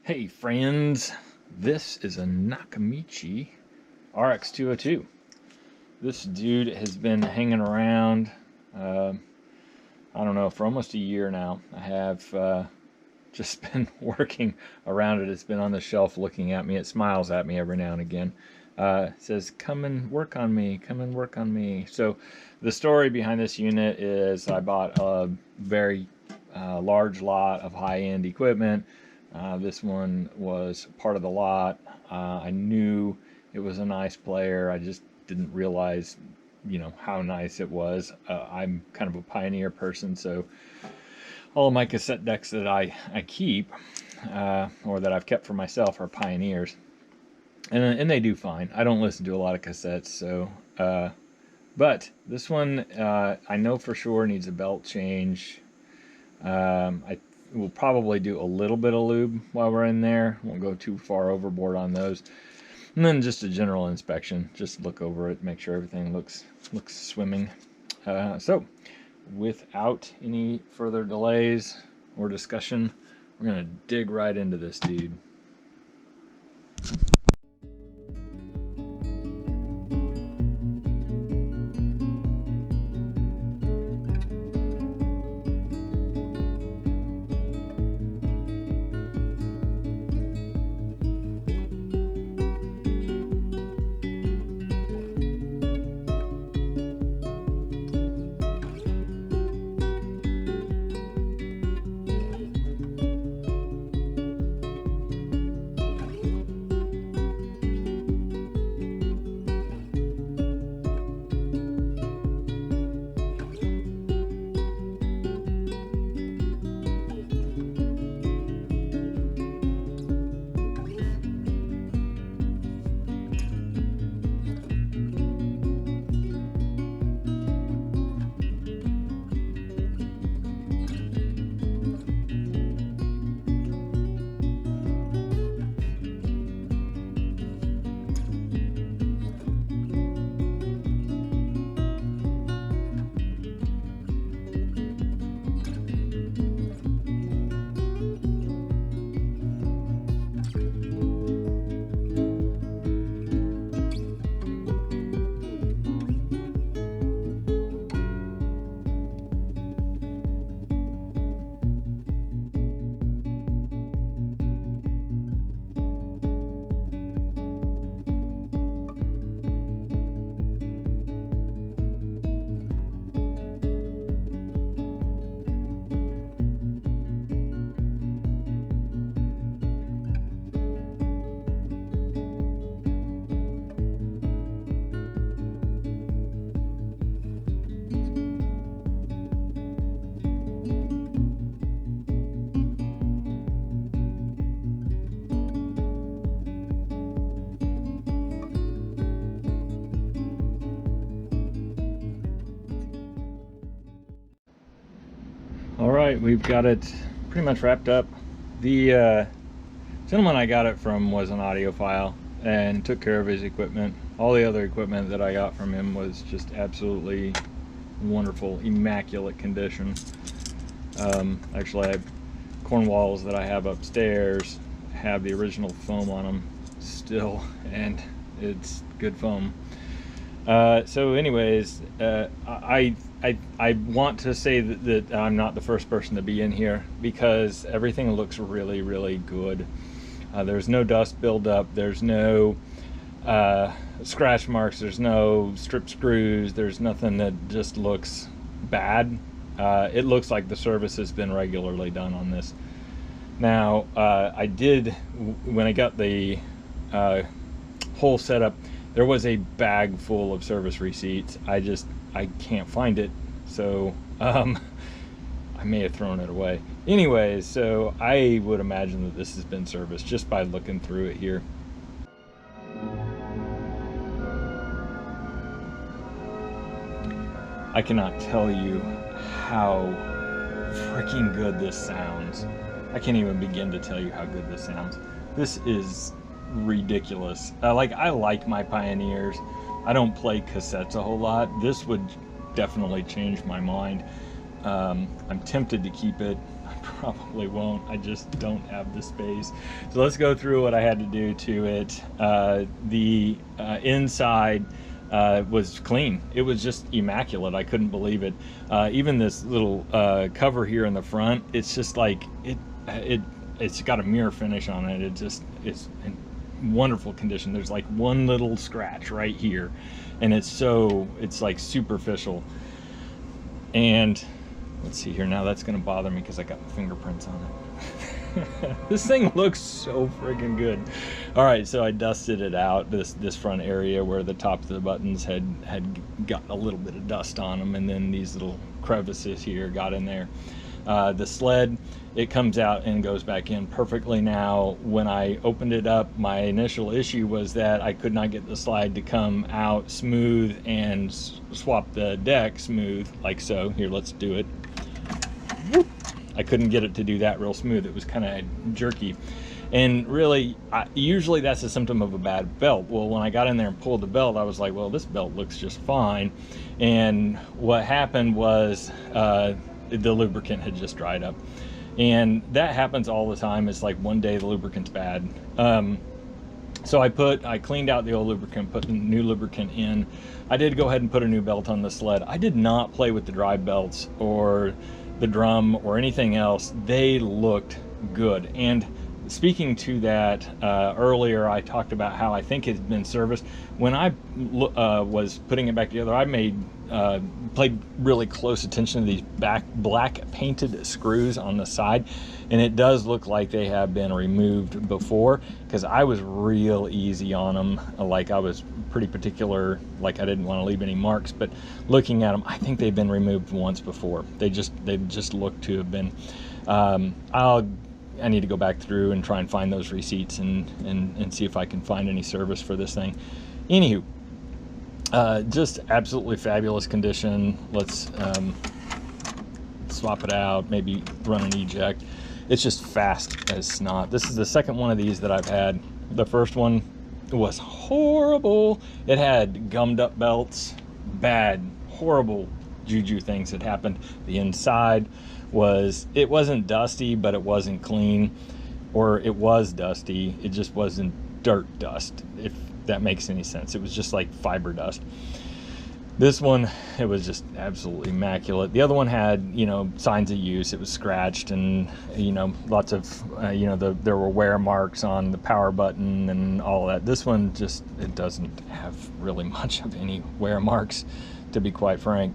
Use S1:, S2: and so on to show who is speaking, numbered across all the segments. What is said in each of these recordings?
S1: Hey friends, this is a Nakamichi RX-202. This dude has been hanging around, I don't know, for almost a year now. I have just been working around it. It's been on the shelf looking at me. It smiles at me every now and again. It says, come and work on me, come and work on me. So the story behind this unit is I bought a very large lot of high-end equipment. This one was part of the lot. I knew it was a nice player. I just didn't realize, how nice it was. I'm kind of a Pioneer person, so all of my cassette decks that I keep, or that I've kept for myself, are Pioneers. And they do fine. I don't listen to a lot of cassettes, so... but this one, I know for sure needs a belt change. We'll probably do a little bit of lube while we're in there. Won't go too far overboard on those. And then just a general inspection. Just look over it, make sure everything looks swimming. So, without any further delays or discussion, we're going to dig right into this dude. Alright, we've got it pretty much wrapped up. The gentleman I got it from was an audiophile and took care of his equipment. All the other equipment that I got from him was just absolutely wonderful, immaculate condition. Actually, I have corn walls that I have upstairs have the original foam on them still, and it's good foam. So anyways, I want to say that I'm not the first person to be in here, because everything looks really, really good. There's no dust buildup, there's no scratch marks, there's no strip screws, there's nothing that just looks bad. It looks like the service has been regularly done on this. Now, I did, when I got the whole setup, there was a bag full of service receipts. I can't find it, so I may have thrown it away. Anyways, so I would imagine that this has been serviced just by looking through it here. I cannot tell you how freaking good this sounds. I can't even begin to tell you how good this sounds. This is ridiculous. I like my Pioneers. I don't play cassettes a whole lot. This would definitely change my mind. I'm tempted to keep it. I'm probably won't. I just don't have the space. So let's go through what I had to do to it. The inside was clean. It was just immaculate. I couldn't believe it. Even this little cover here in the front, it's just like it's got a mirror finish on it. It's in wonderful condition. There's like one little scratch right here, and it's like superficial. And let's see here, now that's gonna bother me because I got fingerprints on it. This thing looks so freaking good. All right, so I dusted it out, this front area where the top of the buttons had got a little bit of dust on them, and then these little crevices here got in there. The sled, it comes out and goes back in perfectly now. When I opened it up, my initial issue was that I could not get the slide to come out smooth and swap the deck smooth like so. Here, let's do it. Whoop. I couldn't get it to do that real smooth. It was kind of jerky. And really, usually that's a symptom of a bad belt. Well, when I got in there and pulled the belt, I was like, well, this belt looks just fine. And what happened was the lubricant had just dried up. And that happens all the time. It's like one day the lubricant's bad. So I cleaned out the old lubricant, put the new lubricant in. I did go ahead and put a new belt on the sled. I did not play with the drive belts or the drum or anything else. They looked good. And speaking to that, earlier I talked about how I think it's been serviced. When I was putting it back together, I played really close attention to these black painted screws on the side, and it does look like they have been removed before, because I was real easy on them. Like, I was pretty particular, like I didn't want to leave any marks, but looking at them, I think they've been removed once before. They just look to have been. I need to go back through and try and find those receipts and see if I can find any service for this thing. Anywho, just absolutely fabulous condition. Let's swap it out, maybe run an eject. It's just fast as snot. This is the second one of these that I've had. The first one was horrible. It had gummed up belts, bad, horrible juju things had happened. The inside it wasn't dusty, but it wasn't clean, or it was dusty. It just wasn't dirt dust, if that makes any sense. It was just like fiber dust. This one, it was just absolutely immaculate. The other one had, signs of use. It was scratched, and lots of there were wear marks on the power button and all that. This one it doesn't have really much of any wear marks, to be quite frank.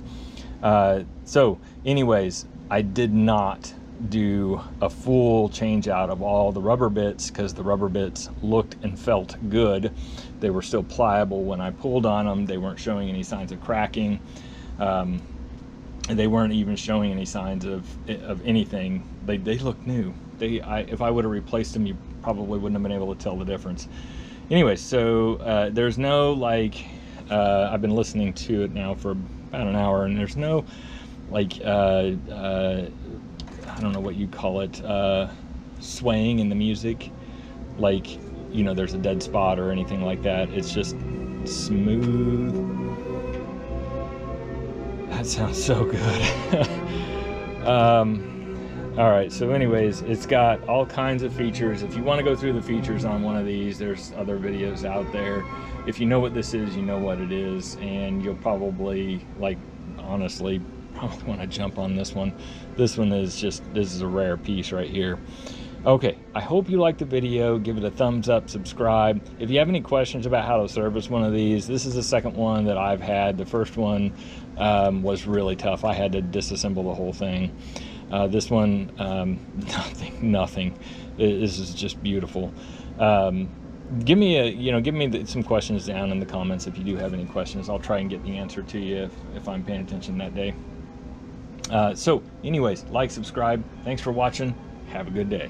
S1: So anyways, I did not do a full change out of all the rubber bits, because the rubber bits looked and felt good. They were still pliable when I pulled on them. They weren't showing any signs of cracking. They weren't even showing any signs of anything. They looked new. If I would have replaced them, you probably wouldn't have been able to tell the difference. Anyway, so there's no I've been listening to it now for about an hour, and there's no I don't know what you call it, swaying in the music, there's a dead spot or anything like that. It's just smooth. That sounds so good. All right, so anyways, it's got all kinds of features. If you want to go through the features on one of these, there's other videos out there. If you know what this is, you know what it is, and you'll probably, honestly, probably want to jump on this one. This one is this is a rare piece right here. Okay, I hope you liked the video. Give it a thumbs up, subscribe. If you have any questions about how to service one of these, this is the second one that I've had. The first one was really tough. I had to disassemble the whole thing. This one, nothing. This is just beautiful. Give me some questions down in the comments if you do have any questions. I'll try and get the answer to you if I'm paying attention that day. So anyways, like, subscribe. Thanks for watching. Have a good day.